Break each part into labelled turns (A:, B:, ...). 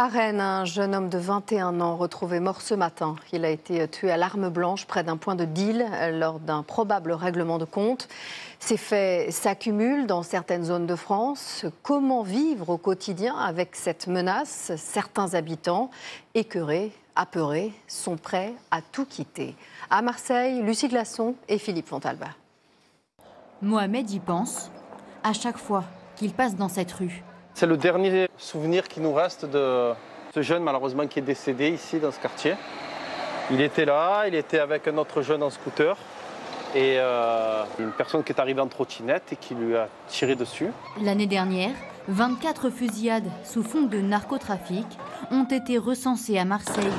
A: À Rennes, un jeune homme de 21 ans retrouvé mort ce matin. Il a été tué à l'arme blanche près d'un point de deal lors d'un probable règlement de compte. Ces faits s'accumulent dans certaines zones de France. Comment vivre au quotidien avec cette menace? Certains habitants, écœurés, apeurés, sont prêts à tout quitter. À Marseille, Lucie Glaçon et Philippe Fontalba.
B: Mohamed y pense à chaque fois qu'il passe dans cette rue.
C: C'est le dernier souvenir qui nous reste de ce jeune malheureusement qui est décédé ici dans ce quartier. Il était là, il était avec un autre jeune en scooter et une personne qui est arrivée en trottinette et qui lui a tiré dessus.
B: L'année dernière, 24 fusillades sous fond de narcotrafic ont été recensées à Marseille.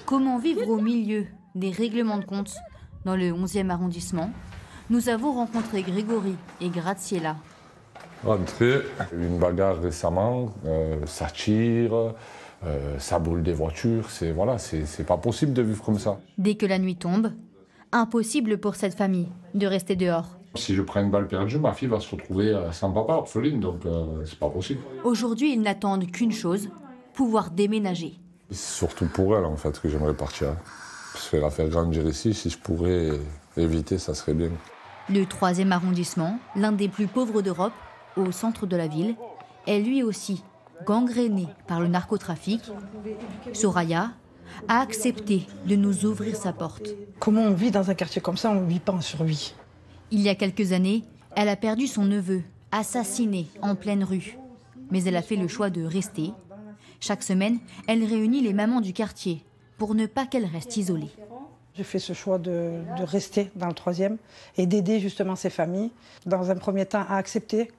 B: Comment vivre au milieu des règlements de compte dans le 11e arrondissement? Nous avons rencontré Grégory et Graziella.
D: Rentré, une bagarre récemment, ça tire, ça brûle des voitures, c'est pas possible de vivre comme ça.
B: Dès que la nuit tombe, impossible pour cette famille de rester dehors.
D: Si je prends une balle perdue, ma fille va se retrouver sans papa, orpheline, donc c'est pas possible.
B: Aujourd'hui, ils n'attendent qu'une chose, pouvoir déménager.
D: C'est surtout pour elle en fait que j'aimerais partir. Parce que la faire grandir ici, si je pourrais éviter, ça serait bien.
B: Le 3e arrondissement, l'un des plus pauvres d'Europe, au centre de la ville, est lui aussi gangréné par le narcotrafic. Soraya a accepté de nous ouvrir sa porte.
E: Comment on vit dans un quartier comme ça? On ne vit pas en survie.
B: Il y a quelques années, elle a perdu son neveu, assassiné en pleine rue. Mais elle a fait le choix de rester. Chaque semaine, elle réunit les mamans du quartier pour ne pas qu'elles restent isolées.
E: J'ai fait ce choix de rester dans le 3e et d'aider justement ces familles, dans un premier temps à accepter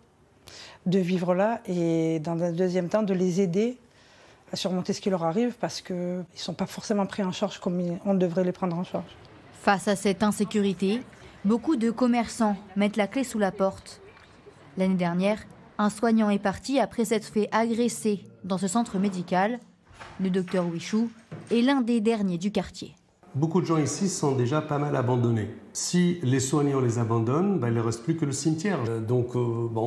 E: de vivre là et dans un deuxième temps de les aider à surmonter ce qui leur arrive parce qu'ils ne sont pas forcément pris en charge comme on devrait les prendre en charge.
B: Face à cette insécurité, beaucoup de commerçants mettent la clé sous la porte. L'année dernière, un soignant est parti après s'être fait agresser dans ce centre médical. Le docteur Wichou est l'un des derniers du quartier.
F: Beaucoup de gens ici sont déjà pas mal abandonnés. Si les soignants les abandonnent, il ne reste plus que le cimetière. Donc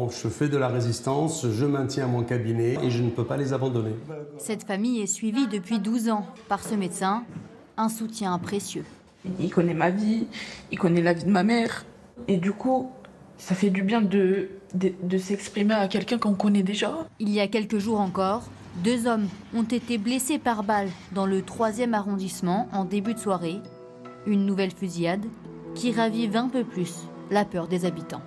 F: je fais de la résistance, je maintiens mon cabinet et je ne peux pas les abandonner.
B: Cette famille est suivie depuis 12 ans par ce médecin, un soutien précieux.
G: Il connaît ma vie, il connaît la vie de ma mère. Et du coup, ça fait du bien de s'exprimer à quelqu'un qu'on connaît déjà.
B: Il y a quelques jours encore, 2 hommes ont été blessés par balle dans le 3e arrondissement en début de soirée. Une nouvelle fusillade qui ravive un peu plus la peur des habitants.